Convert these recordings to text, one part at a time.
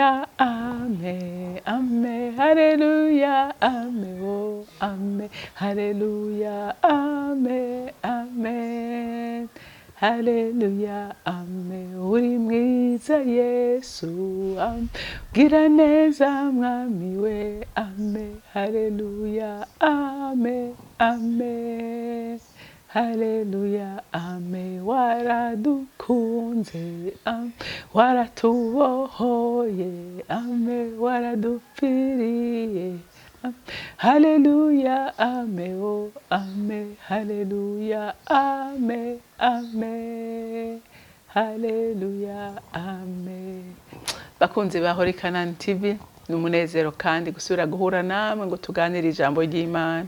haleluya, ame, ame, haleluya, ame, oh, ame, haleluya, ame, amen. Haleluya, ame, uri mwiza Yesu, ame, gira neza mwami we, ame, haleluya, ame, ame. Haleluya, ame, waradukunze, ame, waratubohoye, ame, waradupfiriye, ame, haleluya, ame, oh, ame, haleluya, ame, ame, haleluya, ame. Bakunzi bahora CANAAN TV, ni umunezero kandi gusubira guhura namwe ngo tuganire ijambo ry'Imana.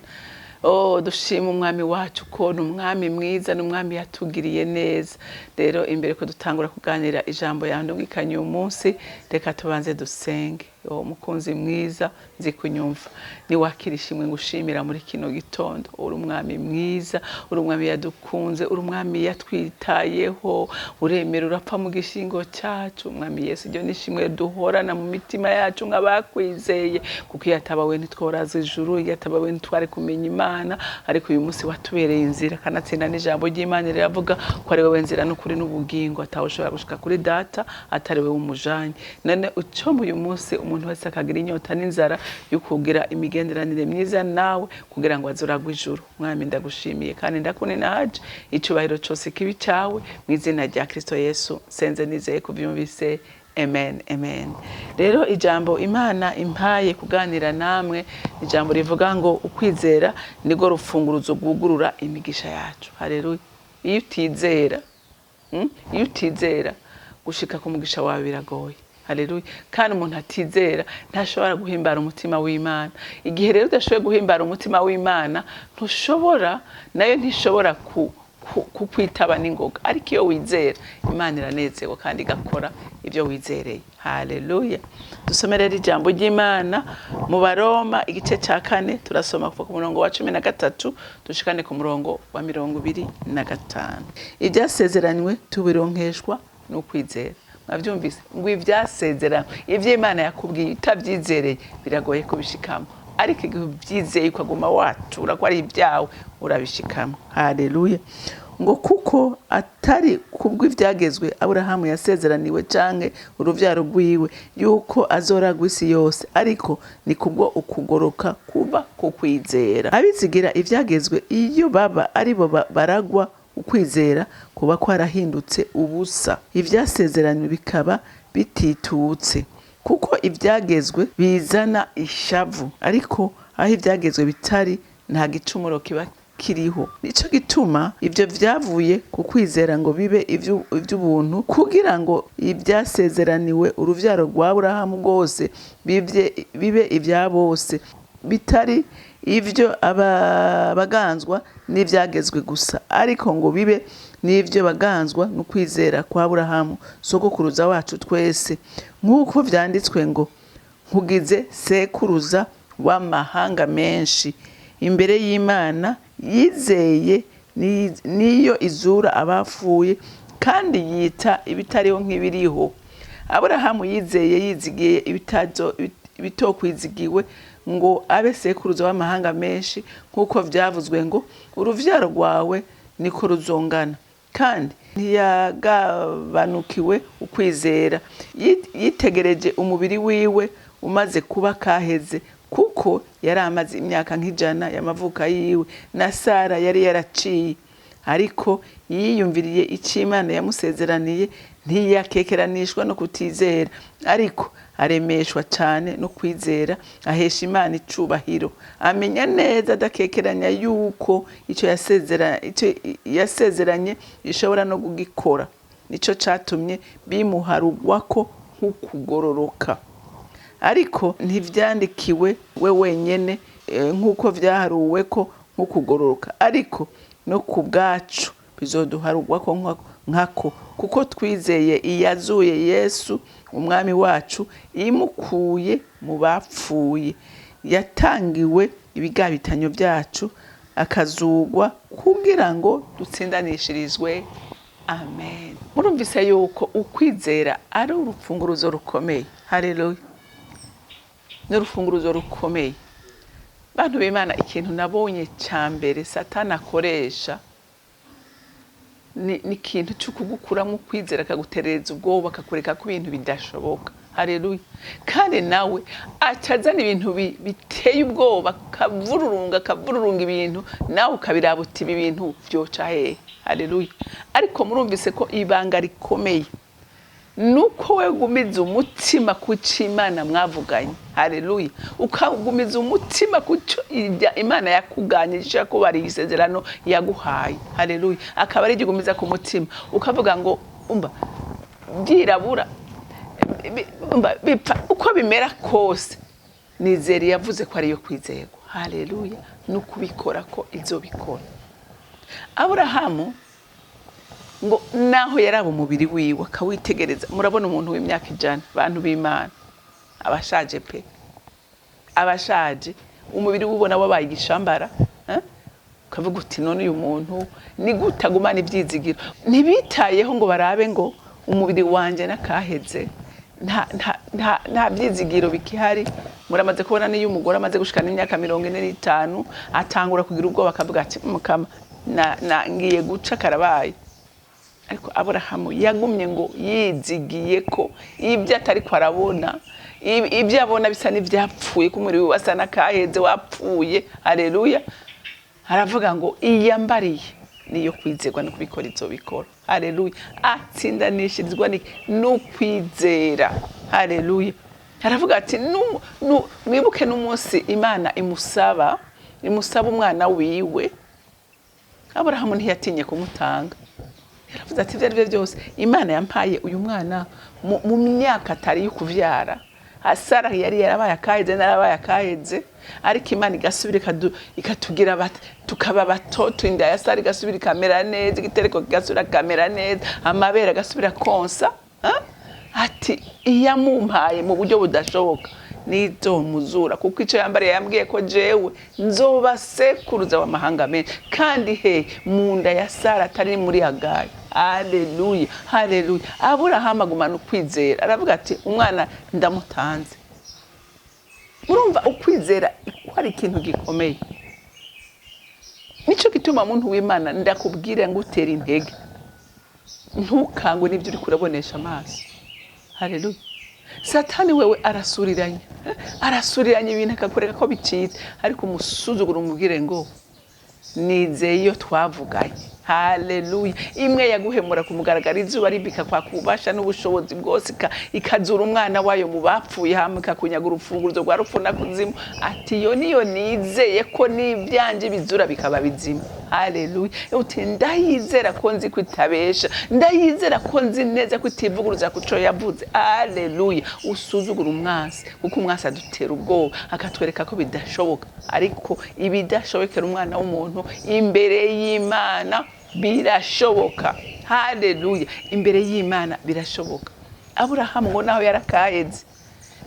Oh, dushima umwami wacu ko n'umwami mwiza, n'umwami yatugiriye neza. Rero imbere ko dutangura kuganira ijambo yandungikanye uyu munsi, reka tubanze dusenge. Oh, mukunzi mwiza nzi kunyumva, ni wakirisha imwe ngushimira muri kino gitondo. Uri umwami mwiza, uri umwami yadukunze, uri umwami yatwitayeho, uremera urapfa mu gishingo cyacu. Umwami Yesu, iryo nishimwe duhorana mu mitima yacu nk'abakwizeye, kuko iyo atabawe ntitworaza ijuru, iyo atabawe ntitwari kumenya Imana. Ariko uyu munsi watubereye inzira, kanatsinda n'ijambo ry'Imana riravuga ko ari wowe nzira n'ukuri n'ubugingo, atawe ushobora gushika kuri data atari wowe umujanye. None ucomba uyu munsi umuntu wese akagira inyota n'inzara yo kugira imigenderanire myiza nawe, kugira ngo azoragwe ijuru. Mwami, ndagushimiye kandi ndakuninaje, icubahiro cyose kibi cyawe, mu izina rya Kristo Yesu senze nizeye kuvyumvise. Amen, amen. Rero ijambo Imana impaye kuganira namwe, ijambo rivuga ngo ukwizera nigo rufunguruzo rwugurura imigisha yacu. Haleluya. Iyo utizera gushika ku mugisha wawe biragoye. Haleluya. Kandi umuntu atizera ntashobora guhimbara umutima w'Imana. Igihe rero udashoboye guhimbara umutima w'Imana, ntushobora nayo ntishobora kukwitaba n'ingoga. Ariko iyo wizera, Imana iranezewe kandi igakora ibyo wizereye. Haleluya. Dusome rero ijambo ry'Imana mu Baroma igice cya 4, turasoma kuva ku murongo wa 13 dushikane ku murongo wa 25. Ibyasezeranywe tubironkeshwa no kwizera. Mwavyumvise ngo ivyasezeranywe, ivyo Imana yakubwiye utavyizereye biragoye kubishikamwo. Ariko igihe ubyizeye ukaguma watura ko ari ibyawe, urabishikamwo. Haleluya. Ngo kuko atari kubw'ivyagezwe Aburahamu yasezeraniwe canke uruvyaro rwiwe yuko azoragwa isi yose, ariko ni kubwo ukugoroka kuba ku kwizera. Abizigira ivyagezwe iyo baba ari bo baragwa, ukwizera kuba kwarahindutse ubusa, ivyasezeranywe bikaba bititutse. Kuko ivyagezwe bizana ishavu, ariko aho ivyagezwe bitari nta gicumuro kiba kiriho. Nico gituma ivyo vyavuye ku kwizera ngo bibe ivy'ubuntu, kugira ngo ivyasezeraniwe uruvyaro rwa Aburahamu rwose bibe ivya bose, bitari ivyo abaganzwa n'ivyagezwe gusa, ariko ngo bibe n'ivyo baganzwa no kwizera kwa Aburahamu sogokuruza wacu twese. Nk'uko vyanditswe ngo, nkugize sekuruza w'amahanga menshi. Imbere y'Imana yizeye niyo izura abapfuye, kandi yita ibitariho nk'ibiriho. Aburahamu yizeye yizigiye ibitokwizigiwe ngo abe sekuruza w'amahanga menshi, nk'uko vyavuzwe ngo uruvyaro rwawe niko ruzongana. Kandi ntiyagabanukiwe ukwizera, yitegereje umubiri wiwe umaze kuba kaheze, kuko yari amaze imyaka nk'ijana y'amavuka yiwe, na Sara yari yaraciye. Ariko yiyumviriye icyo Imana yamusezeraniye, ntiyakekeranishwa no kutizera, ariko aremeshwa cyane no kwizera, ahesha Imana icubahiro. Amenya neza adakekeranya yuko icyo yasezeranye ishobora no kugikora. Nico catumye bimuharugwako nk'ukugororoka. Ariko ntivyandikiwe we wenyene nk'uko vyaharuweko nk'ukugororoka, ariko no ku bwacu bizoduharugwako nkako, kuko twizeye iyazuye Yesu umwami wacu, imukuye mu bapfuye. Yatangiwe ibigabitanyo byacu, akazugwa kugira ngo dutsindanishirizwe amen. Murumvise yuko ukwizera ari urufunguruzo rukomeye. Haleluya. Ni urufunguruzo rukomeye. Bantu b'Imana, ikintu nabonye cya mbere Satani akoresha ni ikintu cyo kugukuramo ukwizera, akaguterereza ubwoba, akakureka ko ibintu bidashoboka. Haleluya. Kandi nawe acazana ibintu biteye ubwoba, kavururunga ibintu, nawe ukabirabuta ibi bintu byoca hehe. Haleluya. Ariko murumvise ko ibanga rikomeye nuko we gumiza umutima kuco Imana mwavuganye. Haleluya. Ukagumiza umutima kuco Imana yakuganyije ko bari isezerano yaguhaye. Haleluya. Akaba ari gumiza ku mutima, ukavuga ngo umba byirabura bipfa uko bimera kose, nizeri yavuze ko ari yo kwizerwa. Haleluya. Nukubikora ko izobikora. Aburahamu ngo naho yaraba umubiri wiwe akawitegereza, murabona umuntu w'imyaka 100, bantu b'Imana, abashaje pe, abashaje, umubiri wubona wabaye igishambara, ukavuga uti none uyu muntu ni gutagumana ibyizigiro. Ntibitayeho ngo barabe ngo umubiri wanje nakaheze, nta byizigiro bikihari. Muramaze kubona niyo umugore amaze gushikana imyaka 45 atangura kugira ubwoba, akavuga ati mukama ngiye guca karabaye. Ariko Aburahamu yagumye ngo yizigiye ko ibyo atari ko arabona, ibyo abona bisa n'ivyapfuye, ko muri we wasa nakaheze wapfuye. Haleluya. Aravuga ngo iyambariye niyo kwizerwa no kubikora izobikora. Haleluya. Atsindanishirizwa no kwizera. Haleluya. Aravuga ati mwibuke n'umunsi Imana imusaba umwana wiwe. Aburahamu ntiyatinye kumutanga. Yaravuze ati ibyo byose Imana yampaye uyu mwana mu myaka atari yo kuvyara. Sara yari yarabaye akaheze, narabaye akaheze, ariko Imana igasubira ikatugira tukaba batoto, inda ya Sara igasubira ikamera neza, igitereko kigasubira kamera neza, amabere agasubira konsa. Ati iyamumpaye mu buryo budashoboka nizomuzura, kuko icyo yambariye yambwiye ko jewe nzoba sekuruza w'amahanga menshi, kandi he mu nda ya Sara atari muri Hagayi. Haleluya. Haleluya. Aburahamu agumana ukwizera, aravuga ati umwana ndamutanze. Murumva ukwizera ko ari ikintu gikomeye. Nico gituma muntu w'Imana ndakubwira ngo utera intege, ntukangwe n'ibyo uri kurabonesha amaso. Haleluya. Satani wewe arasuriranye ibintu akakureka ko bicitse, ariko umusuzugura umubwire ngo nizeye iyo twavuganye. Haleluya. Imwe yaguhemura kumugaragara, izuba ribika kwa kubasha n'ubushobozi bwose, ikazura umwana wayo mu bapfuye, hamwe kakunyaga urufunguruzo rwa rupfu na kuzimu. Ati yo niyo nizeye ko n'ibyanje bizura bikaba bizima. Haleluya. Uti ndayizera ko nzi kwitabesha, ndayizera ko nzi neza kwitivuguruza kuco yavuze. Haleluya. Usuzugura umwasi, kuko umwasi adutera ubwoba, akatwereka ko bidashoboka, ariko ibidashobokera umwana w'umuntu imbere y'Imana birashoboka. Haleluya. Imbere y'Imana birashoboka. Aburahamu ngo naho yarakaheze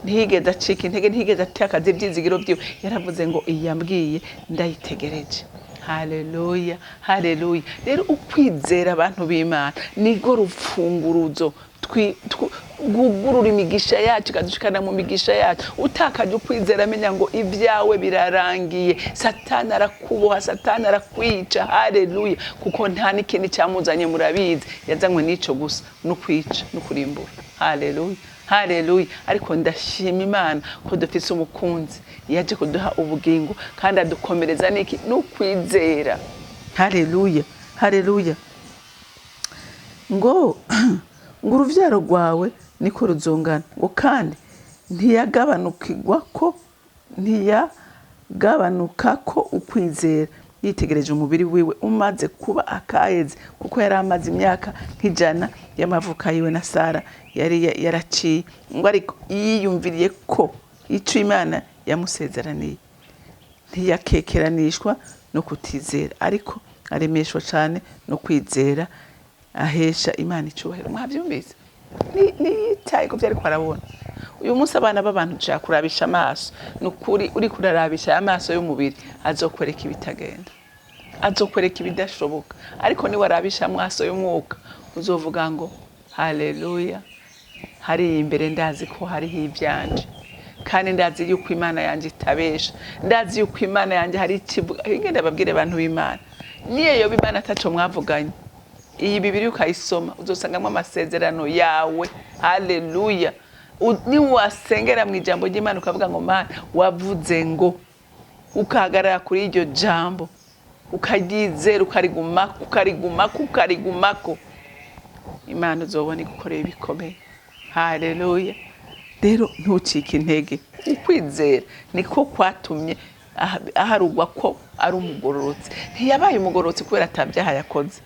ntiyigeze acika intege, ntiyigeze atakaza ibyizigiro byiwe. Yaravuze ngo iyambwiye ndayitegereje. Haleluya. Haleluya. Rero ukwizera abantu b'Imana nigo rufunguruzo gugurura imigisha yacu, kadushikana mu migisha yacu. Utakaje ukwizera, amenya ngo ibyawe birarangiye, Satani arakuboha, Satani arakwica. Haleluya. Kuko nta n'ikintu cyamuzanye murabizi, yazanywe n'ico gusa, no kwica no kurimbura. Haleluya. Haleluya. Ariko ndashima Imana ko dufise umukunzi yaje kuduha ubugingo, kandi adukomereza niki n'ukwizera. Haleluya. Haleluya. Ngo uruvyaro rwawe niko ruzongana, ngo kandi ntiyagabanuka ko ukwizera. Yitegereje umubiri wiwe umaze kuba akaheze, kuko yari amaze imyaka 100 y'amavuka yiwe na Sara yari yaraciye. Ngo ariko yiyumviriye ko ico Imana yamusezeraniye, ntiyakekeranishwa no kutizera, ariko aremeshwa cyane no kwizera, ahesha Imana icubahiro. Mwabyumvise? Niyitaye ko byari kwarabona. Uyu munsi abana b'abantu nshaka kurabisha amaso, nukuri uri kurarabisha amaso y'umubiri, azokwereka ibitagenda, azokwereka ibidashoboka. Ariko ni warabisha amaso y'umwuka, uzovuga ngo haleluya, hari imbere ndazi ko hariho ibyanje, kandi ndazi yuko Imana yanje itabesha, ndazi yuko Imana yanje hari ikivuga. Ingende babwire abantu b'Imana, niyo Imana ataco mwavuganye, iyi Bibiliya ukayisoma uzosangamo amasezerano yawe. Haleluya. Ni wasengera mu ijambo ry'Imana ukavuga ngo Mana wavuze ngo, ukahagarara kuri iryo jambo ukaryizera ukarigumako, Imana uzobona igukorera ibikomeye. Haleluya. Rero ntucike intege, ukwizera niko kwatumye aharugwa ko ari umugororotsi. Ntiyabaye umugororotsi kubera atabyaha yakoze.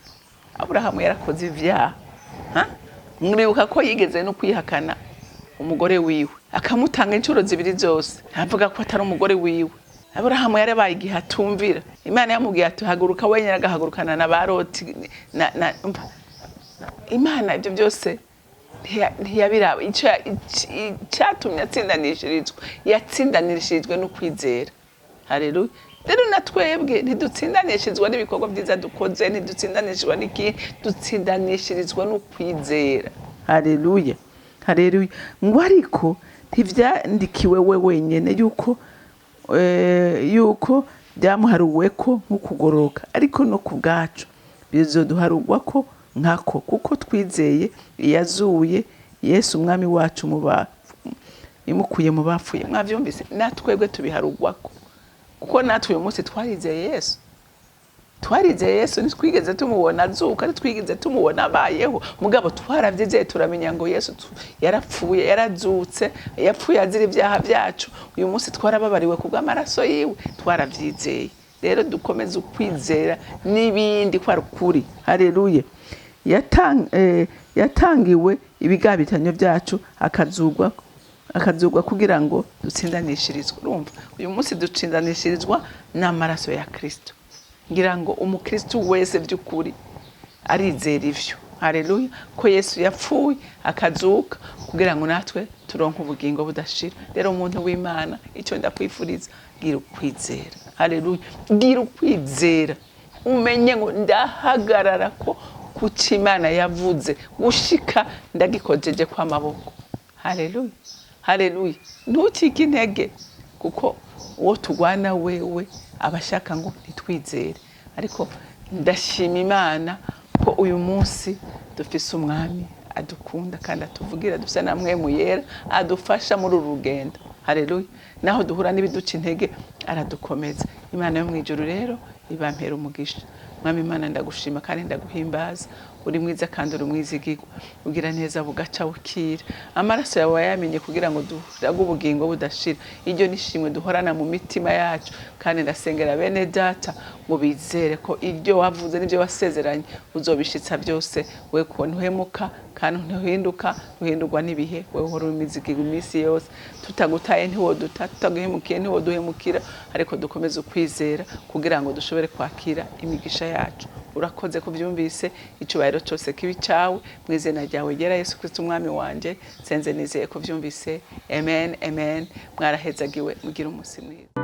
Aburahamu yarakoze ivyaha, muribuka ko yigeze no kwihakana umugore wiwe, akamutanga incuro zibiri zose, avuga ko atari umugore wiwe. Aburahamu yarabaye igihe atumvira. Imana yamubwiye ati haguruka wenyine, agahagurukana na Baroti Imana ibyo byose ntiyabiraba. Icyatumye yatsindanishirizwe no kwizera. Haleluya. Rero natwebwe ntidutsindanishirizwa n'ibikorwa byiza dukoze, ntidutsindanishizwa n'iki, dutsindanishirizwa no kwizera. Haleluya. Haleluya. Ngo ariko ntivyandikiwe we wenyene yuko byamuharuweko nk'ukugororoka, ariko no ku bwacu bizoduharugwako nkako, kuko twizeye yazuye Yesu umwami wacu imukuye mu bapfuye. Mwavyumvise, natwebwe tubiharugwako, kuko natwe uyu munsi twarizeye Yesu. Ntitwigeze tumubona azuka, ntitwigeze tumubona abayeho, mugabo twaravyizeye, turamenya ngo Yesu yarapfuye, yarazutse, yapfuye azira ibyaha byacu. Uyu munsi twarababariwe kubw'amaraso yiwe, twaravyizeye. Rero dukomeze ukwizera n'ibindi kwa rukuri. Haleluya. Yatangiwe ibigabitanyo byacu, akazugwa kugira ngo dutsindanishirizwe. Urumva, uyu munsi dutsindanishirizwa n'amaraso ya Kristo. Ngira ngo umukristo wese by'ukuri arizera ivyo. Haleluya. Ko Yesu yapfuye akazuka kugira ngo natwe turonke ubugingo budashira. Rero umuntu w'Imana, icyo ndakwifuriza, gira ukwizera. Haleluya. Gira ukwizera, umenye ngo ndahagarara ko kuki Imana yavuze gushika ndagikojeje kwa maboko. Haleluya. Haleluya. Ntucike intege, kuko uwo tugwana wewe abashaka ngo nitwizere. Ariko ndashima Imana ko uyu munsi dufise umwami adukunda kandi atuvugira, dufise namwe mu yera adufasha muri uru rugendo. Haleluya. Naho duhura n'ibiduca intege aradukomeza. Imana yo mwijuru rero ibampera umugisha. Mwami Imana, ndagushima kandi ndaguhimbaza. Uri mwiza kandi uri mwizigirwa, ugira neza bugaca bukira. Amaraso yawe yamenye kugira ngo durage ubugingo budashira. Iryo nishimwe duhorana mu mitima yacu, kandi ndasengera bene data ngo bizere ko ibyo wavuze n'ibyo wasezeranye uzobishitsa byose. We ko ntuhemuka kandi ntuhindurwa n'ibihe. Wewe uhora umizigirwa iminsi yose. Tutagutaye ntiwoduta, tutaguhemukiye ntiwoduhemukira, ariko dukomeze ukwizera kugira ngo dushobore kwakira imigisha yacu. Urakoze kubyumvise, icyubahiro cyose kibi cyawe, mu izina ryawe ryera Yesu Kristo umwami wanje, senze nizeye kubyumvise. Amen, amen. Mwarahezagiwe, mugira umunsi mwiza.